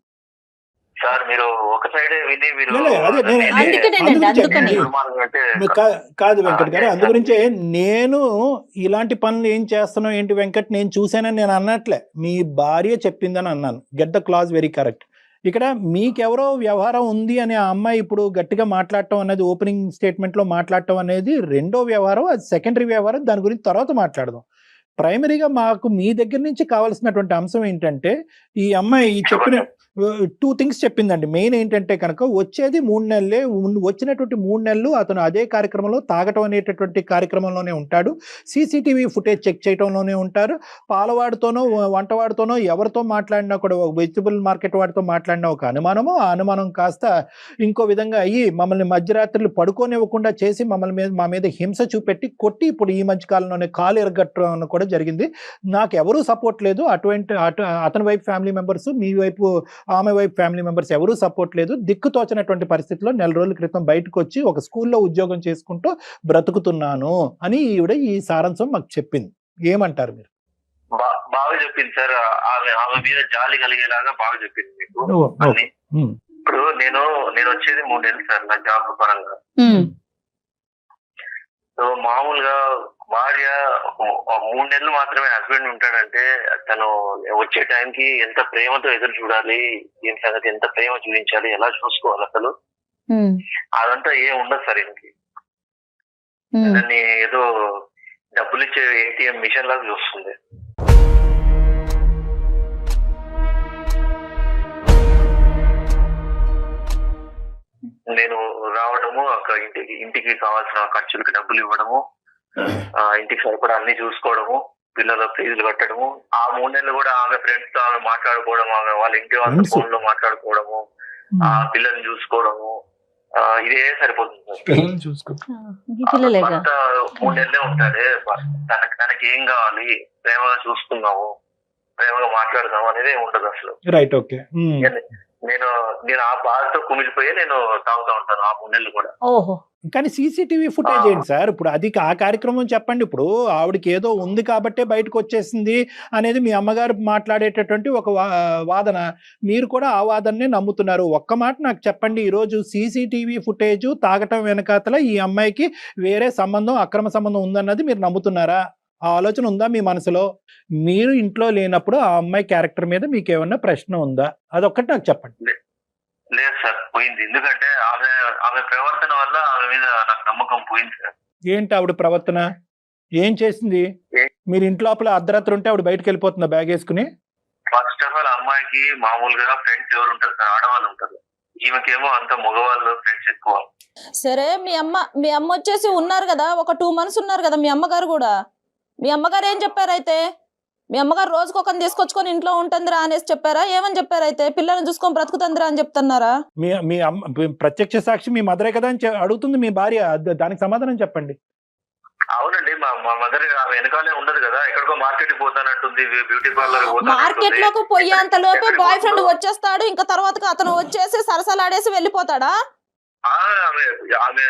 సార్ మీరు ఒక సైడే విని మీరు లే, అదే నేను- అందుకనేనండి, అందుకనే. కాదు వెంకట్ గారు, అందుగురించే నేను ఇలాంటి పనులు ఏం చేస్తున్నావు ఏంటి వెంకట్ నేను చూశానని నేను అన్నట్లే, మీ భార్య చెప్పిందని అన్నాను. Get the clause very correct. ఇక్కడ మీకెవరో వ్యవహారం ఉంది అని ఆ అమ్మాయి ఇప్పుడు గట్టిగా మాట్లాడటం అనేది, ఓపెనింగ్ స్టేట్మెంట్లో మాట్లాడటం అనేది రెండో వ్యవహారం, అది సెకండరీ వ్యవహారం. దాని గురించి తర్వాత మాట్లాడదాం. ప్రైమరీగా మాకు మీ దగ్గర నుంచి కావాల్సినటువంటి అంశం ఏంటంటే, ఈ అమ్మాయి చెప్పిన 2 థింగ్స్ చెప్పిందండి. మెయిన్ ఏంటంటే కనుక వచ్చేది 3 నెలలే, వచ్చినటువంటి 3 నెలలు అతను అదే కార్యక్రమంలో తాగటం అనేటటువంటి కార్యక్రమంలోనే ఉంటాడు, సీసీటీవీ ఫుటేజ్ చెక్ చేయడంలోనే ఉంటారు, పాలవాడితోనో వంటవాడితోనో ఎవరితో మాట్లాడినా కూడా, వెజిటబుల్ మార్కెట్ వాడితో మాట్లాడినా ఒక అనుమానము, ఆ అనుమానం కాస్త ఇంకో విధంగా అయ్యి మమ్మల్ని మధ్యరాత్రులు పడుకోనివ్వకుండా చేసి మా మీద హింస చూపెట్టి కొట్టి ఇప్పుడు ఈ మధ్య కాలంలోనే కాలు ఎరగట్టడం కూడా జరిగింది. నాకు ఎవరూ సపోర్ట్ లేదు, అతని వైపు ఫ్యామిలీ మెంబర్స్, మీ వైపు ఆమె వైపు ఫ్యామిలీ మెంబర్స్ ఎవరూ సపోర్ట్ లేదు. దిక్కుతోచినటువంటి పరిస్థితిలో 4 రోజుల క్రితం బయటకు వచ్చి ఒక స్కూల్లో ఉద్యోగం చేసుకుంటూ బ్రతుకుతున్నాను అని ఈవిడ ఈ సారాంశం మాకు చెప్పింది. ఏమంటారు మీరు? బాగా చెప్పింది సార్. ఆమె మీద జాలి కలిగేలాగా బాగా చెప్పింది మీకు అన్ని. ఇప్పుడు నేను వచ్చేది 3 నెలలు సార్ నా జాబ్ పరంగా. సో మామూలుగా భార్య 3 నెలలు మాత్రమే హస్బెండ్ ఉంటాడంటే తను వచ్చే టైంకి ఎంత ప్రేమతో ఎదురు చూడాలి, ఏం సంగతి, ఎంత ప్రేమ చూపించాలి, ఎలా చూసుకోవాలి అసలు అదంతా ఏం ఉండదు సార్. ఇంటికి దాన్ని ఏదో డబ్బులు ఇచ్చే ఏటీఎం మిషన్ లాగా చూస్తుంది. నేను రావడము, అక్కడ ఇంటికి కావాల్సిన ఖర్చులకి డబ్బులు ఇవ్వడము, ఇంటికి సరిపడా అన్ని చూసుకోవడము, పిల్లల ఫీజులు కట్టడము, ఆ 3 నెలలు కూడా ఆమె ఫ్రెండ్స్ తో ఆమె మాట్లాడుకోవడం, ఆమె వాళ్ళ ఇంటి వాళ్ళ ఫోన్ లో మాట్లాడుకోవడము, ఆ పిల్లల్ని చూసుకోవడము, ఇదే సరిపోతుంది. 3 నెలలే ఉంటాడే, తనకి ఏం కావాలి, ప్రేమగా చూసుకున్నాము, ప్రేమగా మాట్లాడదాం అనేది ఉండదు అసలు. Right, okay. నేను ఆ బాధతో కుమిలిపోయి నేను తాగుతా ఉంటాను ఆ 3 నెలలు కూడా. ఓహో, కానీ సీసీటీవీ ఫుటేజ్ ఏంటి సార్? ఇప్పుడు అది ఆ కార్యక్రమం చెప్పండి. ఇప్పుడు ఆవిడకి ఏదో ఉంది కాబట్టే బయటకు వచ్చేసింది అనేది మీ అమ్మగారు మాట్లాడేటటువంటి ఒక వాదన, మీరు కూడా ఆ వాదననే నమ్ముతున్నారు. ఒక్క మాట నాకు చెప్పండి, ఈరోజు సీసీటీవీ ఫుటేజ్ తాగటం వెనకాతల ఈ అమ్మాయికి వేరే సంబంధం, అక్రమ సంబంధం ఉందన్నది మీరు నమ్ముతున్నారా? ఆ ఆలోచన ఉందా మీ మనసులో? మీరు ఇంట్లో లేనప్పుడు ఆ అమ్మాయి క్యారెక్టర్ మీద మీకు ఏమన్నా ప్రశ్న ఉందా? అదొక్కటి నాకు చెప్పండి. లేదు సార్, పోయింది. ఎందుకంటే ఆమె ప్రవర్తన వల్ల ఆమె మీద నాకు నమ్మకం పోయింది సార్. ఏంటి ఆవిడ ప్రవర్తన? ఏం చేసింది? మీరు ఇంట్లోపల అర్ధరాత్రి ఉంటే ఆవిడ బయటకు వెళ్ళిపోతుందా బ్యాగ్ వేసుకుని? ఫస్ట్ ఆఫ్ ఆల్ అమ్మాయికి మామూలుగా ఫ్రెండ్స్ ఎవరు ఉంటారు సార్? ఆడవాళ్ళు ఉంటారు. ఈమెకేమో అంత మగవాళ్ళు ఫ్రెండ్స్ ఎక్కువ. సరే, మీ అమ్మ వచ్చేసి ఉన్నారు కదా, ఒక 2 months ఉన్నారు కదా మీ అమ్మగారు కూడా. మీ అమ్మగారు ఏం చెప్పారు అయితే? మీ అమ్మగారు రోజుకు ఒకరిని తీసుకొచ్చుకొని ఇంట్లో ఉంటుందిరా అనేసి చెప్పారా? ఏమని చెప్పారు అయితే? పిల్లల్ని చూసుకొని బ్రతుకుతుందిరా అని చెప్తున్నారా? మీ అమ్మ ప్రత్యక్ష సాక్షి మీ మదరే కదా అని అడుగుతుంది మీ భార్య, దానికి సమాధానం చెప్పండి. అవునండి, మా మదర్ ఆమె వెనకాలే ఉండదు కదా, ఎక్కడికో మార్కెట్ పోతానంటుంది, బ్యూటీ పార్లర్ మార్కెట్ లోకి పోయేంత లోపే బాయ్ ఫ్రెండ్ వచ్చేస్తాడు, ఇంకా తర్వాత అతను వచ్చేసి సరసలాడేసి వెళ్ళిపోతాడా? ఆమె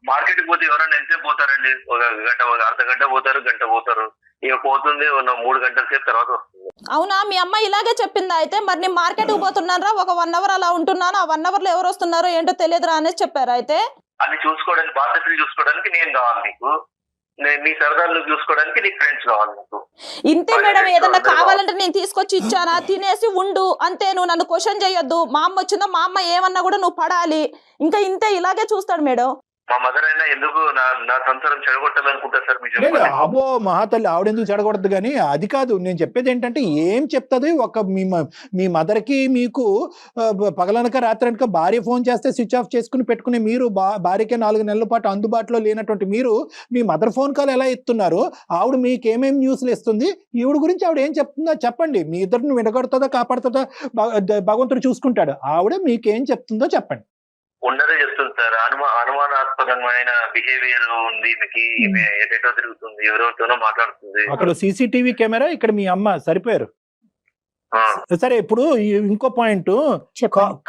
మార్కెట్ పోతే ఎవరైనా ఎంతసేపు పోతారండి? ఒక గంట, ఒక అర్ధ గంట పోతారు, గంట పోతారు. ఇక పోతుంది 3 గంటల సేపు తర్వాత వస్తుంది. అవునా? మీ అమ్మ ఇలాగే చెప్పిందా అయితే? మరి నేను మార్కెట్ కు పోతున్నారా, ఒక 1 hour అలా ఉంటున్నాను, ఆ 1 hour లో ఎవరు వస్తున్నారో ఏంటో తెలియదురా అనేసి చెప్పారా అయితే? అది చూసుకోవడానికి, బాధ్యతలు చూసుకోవడానికి నేను కావాలి నీకు, నీ సరదాలు చూసుకోవడానికి నీ ఫ్రెండ్స్ కావాలి నీకు. ఇంతే మేడం, ఏదన్నా కావాలంటే నేను తీసుకొచ్చి ఇచ్చానా, తినేసి ఉండు అంతే, నువ్వు నన్ను క్వశ్చన్ చేయొద్దు. మా అమ్మ వచ్చిందో మా అమ్మ ఏమన్నా కూడా నువ్వు పడాలి, ఇంకా ఇంతే, ఇలాగే చూస్తాడు మేడం. మా మదర్ అయినా ఎందుకు నా సంసారం చెడగొట్టాలనుకుంటారు సార్? మీరు అబ్బో మహాతల్లి, ఆవిడెందుకు చెడగొడదు? కానీ అది కాదు నేను చెప్పేది. ఏంటంటే ఏం చెప్తుంది ఒక మీ మదర్కి మీకు పగలనక రాత్రనక భార్య ఫోన్ చేస్తే స్విచ్ ఆఫ్ చేసుకుని పెట్టుకుని మీరు భార్యకే 4 నెలల పాటు అందుబాటులో లేనటువంటి మీరు మీ మదర్ ఫోన్ కాల్ ఎలా ఎత్తున్నారు? ఆవిడ మీకు ఏమేమి న్యూస్లు ఇస్తుంది? ఈవిడ గురించి ఆవిడ ఏం చెప్తుందో చెప్పండి. మీ ఇద్దరిని విడగొడుతుందా కాపాడుతుందా భగవంతుడు చూసుకుంటాడు. ఆవిడ మీకేం చెప్తుందో చెప్పండి. ఉన్నదే చెప్తుంది సార్. అనుమానాస్పదమైన బిహేవియర్ ఉంది మీకు, ఎటో తిరుగుతుంది, ఎవరెవరితోనో మాట్లాడుతుంది. అక్కడ సీసీటీవీ కెమెరా, ఇక్కడ మీ అమ్మ, సరిపోయారు. సరే, ఇప్పుడు ఇంకో పాయింట్,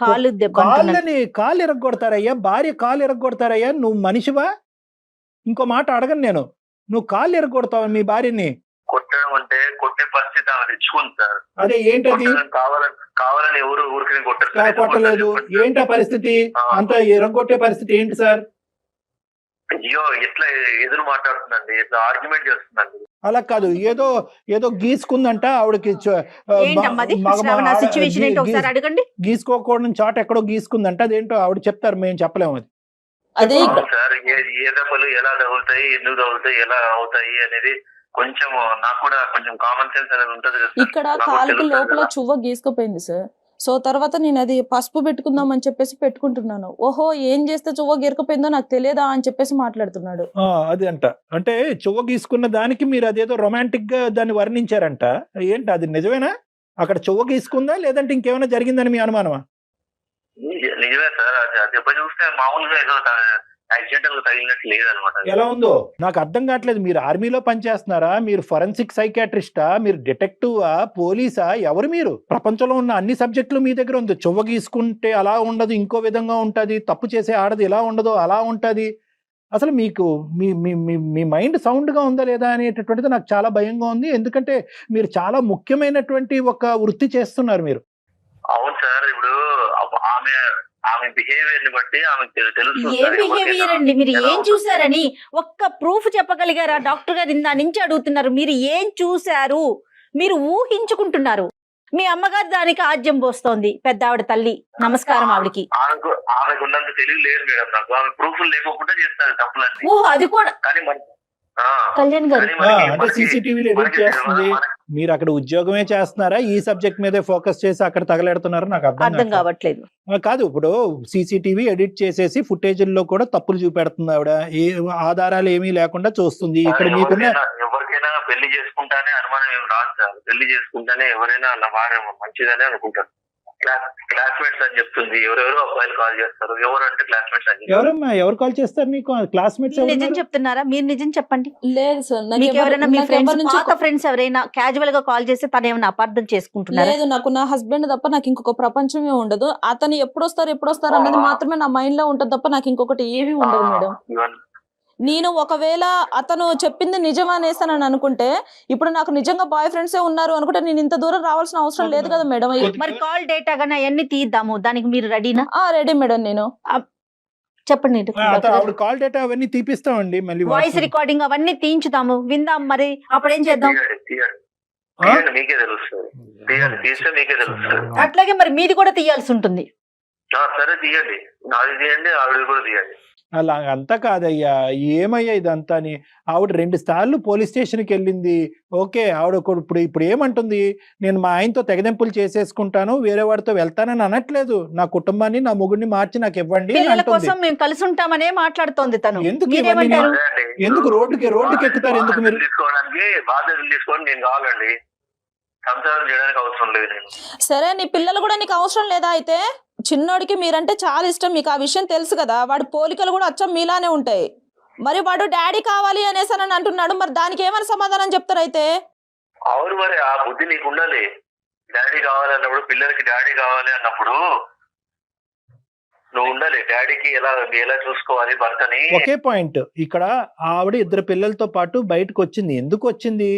కాళ్ళు ఎరగొడతారయ్యా, భార్య కాళ్ళు ఎరగొడతారయ్యా, నువ్వు మనిషివా? ఇంకో మాట అడగను నేను, నువ్వు కాళ్ళు ఎరగొడతావా మీ భార్యని? కొట్టడం అంటే కొట్టే పరిస్థితి ఆమె తెచ్చుకుంది సార్. అదే ఏంటది? కావాలని ఎవరు ఊరికి కొట్టరు. కొట్టలేదు. ఏంటి ఆ పరిస్థితి? అంత ఎరంగొట్టే పరిస్థితి ఏంటి సార్? అయ్యో ఎట్లా ఎదురు మాట్లాడుతుందండి, ఎట్లా ఆర్గ్యుమెంట్ చేస్తుందండి. అలా కాదు, ఏదో ఏదో గీసుకుందంట ఆవిడకి ఏంటమ్మది శ్రావణ సిచ్యువేషన్ ఏంటి ఒకసారి అడగండి. గీసుకోకూడని చాట ఎక్కడో గీసుకుందంట. అదేంటో ఆవిడ చెప్తారు, మేము చెప్పలేము అది. అదే సార్ ఏ దెబ్బలు ఎలా తగులుతాయి, ఎందుకు తగులుతాయి, ఎలా అవుతాయి అనేది కొంచెం నాకు కూడా కొంచెం కామన్ సెన్స్ అనేది ఉంటది కదా సార్. ఇక్కడ నాకు కాలుకి తెలుస్తుంది లోపల కదా. చువ్వ గీసుకుపోయింది సార్. సో తర్వాత నేను అది పసుపు పెట్టుకుందాం అని చెప్పేసి పెట్టుకుంటున్నాను. ఓహో ఏం చేస్తే చువ్వ గీరకపోయిందో నాకు తెలియదా అని చెప్పేసి మాట్లాడుతున్నాడు. అది అంట. అంటే చువ్వ గీసుకున్న దానికి మీరు అదేదో రొమాంటిక్ గా దాన్ని వర్ణించారంట. ఏంటి అది నిజమేనా? అక్కడ చువ్వ గీసుకుందా లేదంటే ఇంకేమైనా జరిగిందని మీ అనుమానమా? నిజమే సార్, అది దెబ్బ చూస్తే మామూలుగా ఏదో యాక్సిడెంటల్ తగిలినట్టు లేదనమాట. ఎలా ఉందో నాకు అర్థం కావట్లేదు. మీరు ఆర్మీలో పనిచేస్తున్నారా? మీరు ఫోరెన్సిక్ సైకాట్రిస్టా? మీరు డిటెక్టివా? పోలీసా? ఎవరు మీరు? ప్రపంచంలో ఉన్న అన్ని సబ్జెక్టులు మీ దగ్గర ఉంది. చువ్వ గీసుకుంటే అలా ఉండదు, ఇంకో విధంగా ఉంటది. తప్పు చేసే ఆడది ఎలా ఉండదో అలా ఉంటది. అసలు మీకు మీ మీ మీ మీ మైండ్ సౌండ్గా ఉందా లేదా అనేటటువంటిది నాకు చాలా భయంగా ఉంది. ఎందుకంటే మీరు చాలా ముఖ్యమైనటువంటి ఒక వృత్తి చేస్తున్నారు మీరు. అవును సార్, ఇప్పుడు ఆమె బిహేవియర్ ని బట్టి ఆమెకు తెలుస్తుంది. ఏ బిహేవియర్ అండి? మీరు ఏం చూసారని ఒక్క ప్రూఫ్ చెప్పగలిగారా? డాక్టర్ గారు ఇందా నుంచి అడుగుతున్నారు, మీరు ఏం చూశారు? మీరు ఊహించుకుంటున్నారు. మీ అమ్మగారు దానికి ఆజ్యం పోస్తోంది, పెద్ద ఆవిడ తల్లి. నమస్కారం ఆవిడకి. ఆమెకు ఉన్నంత తెలివి లేదు మేడం నాకు. ఆమె ప్రూఫ్లు లేకుండా చేస్తారు తప్పులన్నీ. ఓ అది కూడా కానీ కళ్యాణ్ గారు అంటే సీసీటీవీలో ఎడిట్ చేస్తుంది. మీరు అక్కడ ఉద్యోగమే చేస్తున్నారా? ఈ సబ్జెక్ట్ మీదే ఫోకస్ చేసి అక్కడ తగలెడుతున్నారు? నాకు అర్థం కావట్లేదు. కాదు, ఇప్పుడు సీసీటీవీ ఎడిట్ చేసేసి ఫుటేజ్ల్లో కూడా తప్పులు చూపెడుతుంది ఆవిడ. ఏ ఆధారాలు ఏమీ లేకుండా చూస్తుంది. ఇక్కడ మీకున్న ఎవరికైనా పెళ్లి చేసుకుంటానే అనుమానం ఏమి రాదు సార్. పెళ్లి చేసుకుంటానే ఎవరైనా అలా మారే మంచిదనే అనుకుంటారు. క్లాస్మేట్స్ అని చెప్తుంది. ఎవరెవరో అబ్బాయిలు కాల్ చేస్తారు. ఎవరంటే క్లాస్మేట్స్ అని. ఎవరమ్మా ఎవరు కాల్ చేస్తారు నీకు? క్లాస్మేట్స్ నిజం చెప్తున్నారా? మీరు నిజం చెప్పండి. లేదు సార్, మీకు ఎవరైనా మీ ఫ్రెండ్స్, పాత ఫ్రెండ్స్ ఎవరైనా క్యాజువల్ గా కాల్ చేస్తే తను ఏమైనా అపార్థం చేసుకుంటున్నారు? లేదు, నాకు నా హస్బెండ్ తప్ప నాకు ఇంకొక ప్రపంచమే ఉండదు. అతను ఎప్పుడు వస్తారు అన్నది మాత్రమే నా మైండ్ లో ఉంటది తప్ప నాకు ఇంకొకటి ఏమీ ఉండదు మేడం. నేను ఒకవేళ అతను చెప్పింది నిజం అనేసానని అనుకుంటే, ఇప్పుడు నాకు నిజంగా బాయ్ ఫ్రెండ్సే ఉన్నారు అనుకుంటే నేను ఇంత దూరం రావాల్సిన అవసరం లేదు కదా మేడం. మరి కాల్ డేటా గానీ అవన్నీ తీద్దాము, దానికి మీరు రెడీనా? Ready madam. నేను చెప్పండి. కాల్ డేటా అవన్నీ తీపిస్తామండి. మళ్ళీ వాయిస్ రికార్డింగ్ అవన్నీ తీయించుదాము, విందాం. మరి అప్పుడేం చేద్దాం? మీకే తెలుస్తుంది. తీస్తే మీకే తెలుస్తుంది. అట్లాగే మరి మీది కూడా తీయాల్సి ఉంటుంది. సరే తీయండి, నాది తీయండి, ఆవిడ కూడా తీయండి. అలా అంతా కాదయ్యా, ఏమయ్యా ఇదంతా అని. ఆవిడ 2 సార్లు పోలీస్ స్టేషన్కి వెళ్ళింది. ఓకే, ఆవిడ ఇప్పుడు ఏమంటుంది? నేను మా ఆయనతో తెగదెంపులు చేసేసుకుంటాను, వేరే వాడితో వెళ్తానని అనట్లేదు. నా కుటుంబాన్ని, నా మొగుడిని మార్చి నాకు ఇవ్వండి కోసం మేము కలిసి ఉంటామనే మాట్లాడుతోంది తను. ఎందుకు రోడ్డుకి ఎక్కుతారు? ఎందుకు మీరు తీసుకోవడానికి బాధ్యతలు తీసుకోవడానికి నేను కావాలండి, సంసారం చేయడానికి అవసరం లేదు నేను. సరే, నీ పిల్లలు కూడా నీకు అవసరం లేదా? అయితే చిన్నోడికి మీరంటే చాలా ఇష్టం, మీకు ఆ విషయం తెలుసు కదా. వాడి పోలికలు కూడా అచ్చం మీలానే ఉంటాయి. మరి వాడు డాడీ కావాలి అనేసి అని అంటున్నాడు. మరి దానికి ఏమైనా సమాధానం చెప్తారు? అయితే అవును, మరి ఆ బుద్ధి నీకు ఉండాలి. డాడీ కావాలన్నప్పుడు, పిల్లలకి డాడీ కావాలి అన్నప్పుడు నువ్వు ఉండాలి. డాడీకి ఎలా చూసుకోవాలి భర్తని. ఒకే పాయింట్. ఇక్కడ ఆవిడ 2 పిల్లలతో పాటు బయటకు వచ్చింది. ఎందుకు వచ్చింది?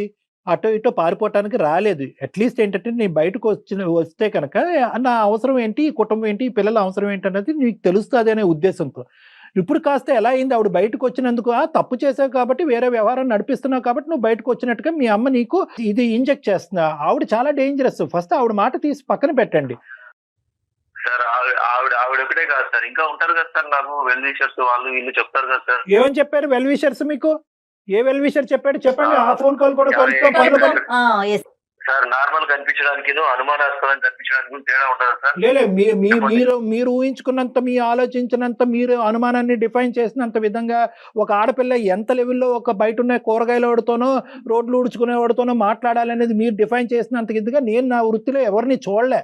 అటో ఇటో పారిపోవటానికి రాలేదు. అట్లీస్ట్ ఏంటంటే నేను బయటకు వస్తే కనుక నా అవసరం ఏంటి, ఈ కుటుంబం ఏంటి, ఈ పిల్లల అవసరం ఏంటి అన్నది నీకు తెలుస్తుంది అనే ఉద్దేశంతో. ఇప్పుడు కాస్త ఎలా అయింది? ఆవిడ బయటకు వచ్చినందుకు తప్పు చేసావు కాబట్టి, వేరే వ్యవహారం నడిపిస్తున్నావు కాబట్టి నువ్వు బయటకు వచ్చినట్టుగా మీ అమ్మ నీకు ఇది ఇంజెక్ట్ చేస్తున్నా. ఆవిడ చాలా డేంజరస్. ఫస్ట్ ఆవిడ మాట తీసి పక్కన పెట్టండి సార్. ఆవిడ ఒకటే కాదు సార్, ఇంకా ఉంటారు కదా సార్ నాకు వెల్ విషర్స్, వాళ్ళు వీళ్ళు చెప్తారు కదా సార్. ఏమని చెప్పారు వెల్ విషర్స్ మీకు? ఏ వెల్ విషర్ చెప్పాడు? చెప్పండి. ఆ ఫోన్ కాల్ కూడా సార్ నార్మల్ కనిపించడానికి, అనుమానాస్పదం కనిపించడానికి తేడా ఉంటుందా సార్? లేదు, మీరు ఊహించుకున్నంత, మీ ఆలోచించినంత, మీరు అనుమానాన్ని డిఫైన్ చేసినంత విధంగా ఒక ఆడపిల్ల ఎంత లెవెల్లో ఒక బయట ఉన్న కూరగాయల వాడితోనో, రోడ్లు ఊడ్చుకునే వాడితోనో మాట్లాడాలనేది మీరు డిఫైన్ చేసినంత ఇదిగా నేను నా వృత్తిలో ఎవరిని చూడలే.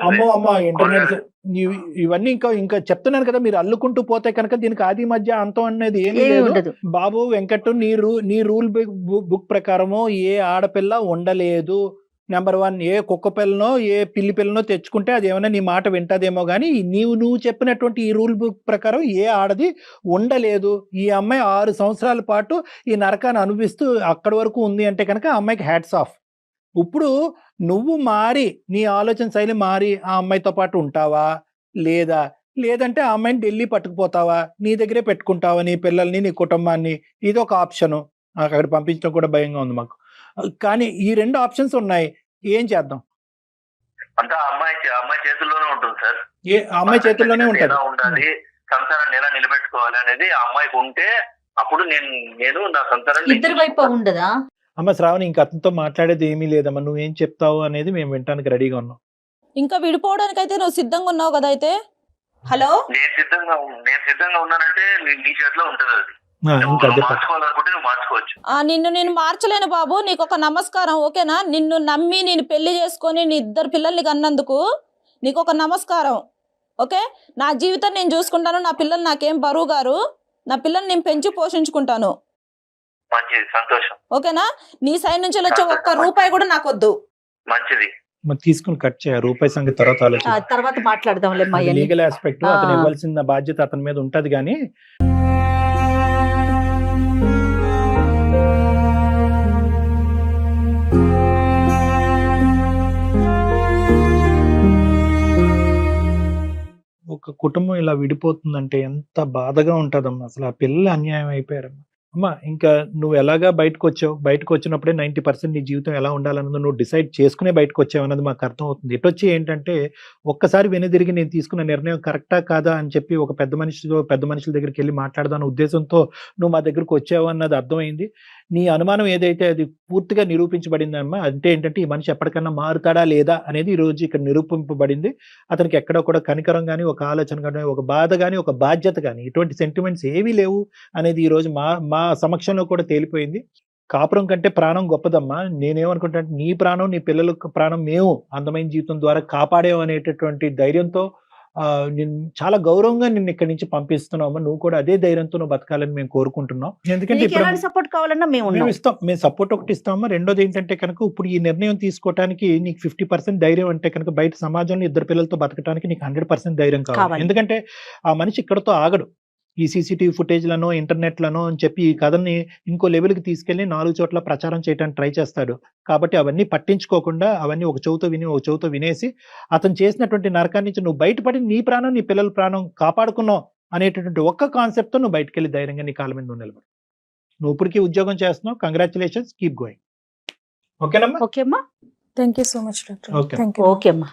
అమ్మో ఇంటర్నెట్ ఇవన్నీ ఇంకా చెప్తున్నాను కదా. మీరు అల్లుకుంటూ పోతే కనుక దీనికి ఆది మధ్య అంతం అనేది ఏమీ లేదు బాబు. వెంకట్, నీ రూల్ బుక్ ప్రకారము ఏ ఆడపిల్ల ఉండలేదు. నెంబర్ 1, ఏ కుక్క పిల్లనో ఏ పిల్లి పిల్లనో తెచ్చుకుంటే అది ఏమైనా నీ మాట వింటదేమో కానీ నువ్వు చెప్పినటువంటి ఈ రూల్ బుక్ ప్రకారం ఏ ఆడది ఉండలేదు. ఈ అమ్మాయి 6 సంవత్సరాల పాటు ఈ నరకాన్ని అనుభవిస్తూ అక్కడి వరకు ఉంది అంటే కనుక ఆ అమ్మాయికి హ్యాట్స్ ఆఫ్. ఇప్పుడు నువ్వు మారి నీ ఆలోచన శైలి మారి ఆ అమ్మాయితో పాటు ఉంటావా లేదంటే ఆ అమ్మాయిని ఢిల్లీ పట్టుకుపోతావా, నీ దగ్గరే పెట్టుకుంటావా నీ పిల్లల్ని నీ కుటుంబాన్ని? ఇది ఒక ఆప్షను. అక్కడ పంపించడం కూడా భయంగా ఉంది మాకు. కానీ ఈ 2 ఆప్షన్స్ ఉన్నాయి, ఏం చేద్దాం? అంతా అమ్మాయి చేతుల్లోనే ఉంటుంది సార్. ఆ అమ్మాయి చేతుల్లోనే ఉంటుంది. ఎలా ఉండాలి, సంసారాన్ని ఎలా నిలబెట్టుకోవాలి అనేది ఆ అమ్మాయికి ఉంటే అప్పుడు నేను నా సంసారాన్ని ఇద్దరి వైపు ఉండదా? అమ్మ శ్రావణి, ఇంక అతనితో మాట్లాడేది ఏమీ లేదమ్మా, నువ్వేం చెప్తావు అనేది మేము వినడానికి రెడీగా ఉన్నాం. ఇంకా విడిపోవడానికి అయితే నువ్వు సిద్ధంగా ఉన్నావు కదా అయితే? హలో, నేను సిద్ధంగా ఉన్నానంటే నీ చేతిలో ఉంటుంది అది. ఇంకా అదే మార్చుకోవాలనుకుంటే నువ్వు మార్చుకోవచ్చు. నేను మార్చలేను బాబు, నీకు ఒక నమస్కారం, ఓకేనా? నిన్ను నమ్మి నేను పెళ్లి చేసుకొని నీ 2 పిల్లల్ని కన్నందుకు నీకు ఒక నమస్కారం, ఓకే? నా జీవితం నేను చూసుకుంటాను, నా పిల్లలు నాకేం బరువు గారు, నా పిల్లల్ని నేను పెంచి పోషించుకుంటాను, మంచిది, సంతోషం. ఓకేనా? నీ సైడ్ నుంచి వచ్చే ఒక్క రూపాయి కూడా నాకు వద్దు. మంచిది. మరి తీసుకుని కట్ చేయ, రూపాయి సంగతి తర్వాత ఆలోచన, తర్వాత మాట్లాడదాంలే. లీగల్ ఆస్పెక్ట్ అతను ఇవ్వాల్సిన బాధ్యత అతని మీద ఉంటది. కానీ ఒక కుటుంబం ఇలా విడిపోతుందంటే ఎంత బాధగా ఉంటదమ్మా. అసలు ఆ పిల్లలు అన్యాయం అయిపోయారమ్మా. అమ్మా, ఇంకా నువ్వు ఎలాగా బయటకు వచ్చినప్పుడే 90% నీ జీవితం ఎలా ఉండాలన్నది నువ్వు డిసైడ్ చేసుకునే బయటకు వచ్చావు అన్నది మాకు అర్థం అవుతుంది. ఇటొచ్చి ఏంటంటే ఒక్కసారి వెనుదిరిగి నేను తీసుకున్న నిర్ణయం కరెక్టా కాదా అని చెప్పి ఒక పెద్ద మనుషుల దగ్గరికి వెళ్ళి మాట్లాడదాని ఉద్దేశంతో నువ్వు మా దగ్గరకు వచ్చావు అన్నది అర్థమైంది. నీ అనుమానం ఏదైతే అది పూర్తిగా నిరూపించబడిందమ్మా. అంటే ఏంటంటే ఈ మనిషి ఎప్పటికన్నా మారుతాడా లేదా అనేది ఈ రోజు ఇక్కడ నిరూపింపబడింది. అతనికి ఎక్కడ కూడా కనికరం కానీ, ఒక ఆలోచన కానీ, ఒక బాధ కానీ, ఒక బాధ్యత కానీ, ఇటువంటి సెంటిమెంట్స్ ఏవీ లేవు అనేది ఈ రోజు మా సమక్షంలో కూడా తేలిపోయింది. కాపురం కంటే ప్రాణం గొప్పదమ్మా. నేనేమనుకుంటా, నీ ప్రాణం, నీ పిల్లల ప్రాణం మేము అందమైన జీవితం ద్వారా కాపాడేం అనేటటువంటి ధైర్యంతో నేను చాలా గౌరవంగా నిన్ను ఇక్కడి నుంచి పంపిస్తున్నామా. నువ్వు కూడా అదే ధైర్యంతో నువ్వు బతకాలని మేము కోరుకుంటున్నాం. ఎందుకంటే ఇప్పుడు సపోర్ట్ కావాలన్నా మేము ఇస్తాం, మేము సపోర్ట్ ఒకటి ఇస్తామా. రెండోది ఏంటంటే కనుక ఇప్పుడు ఈ నిర్ణయం తీసుకోవడానికి నీకు 50% ధైర్యం అంటే కనుక బయట సమాజంలో 2 పిల్లలతో బతకడానికి నీకు 100% ధైర్యం కావాలి. ఎందుకంటే ఆ మనిషి ఇక్కడతో ఆగడు. ఈ CCTV ఫుటేజ్లను, ఇంటర్నెట్లను అని చెప్పి ఈ కథని ఇంకో లెవెల్కి తీసుకెళ్లి 4 చోట్ల ప్రచారం చేయడానికి ట్రై చేస్తాడు. కాబట్టి అవన్నీ పట్టించుకోకుండా అవన్నీ ఒక చెవుతో వినేసి అతను చేసినటువంటి నరకాన్ని నుంచి నువ్వు బయటపడి నీ ప్రాణం, నీ పిల్లల ప్రాణం కాపాడుకున్నావు అనేటటువంటి ఒక్క కాన్సెప్ట్తో నువ్వు బయటకు వెళ్ళి ధైర్యంగా నీ కాళ్ళ మీద నువ్వు నిలబడు. నువ్వు ఇప్పటికీ ఉద్యోగం చేస్తున్నావు, కంగ్రాచులేషన్స్, కీప్ గోయింగ్. ఓకేనమ్మా? ఓకేమ్మా, thank you so much doctor. Okay. Thank you. ఓకేమ్మా.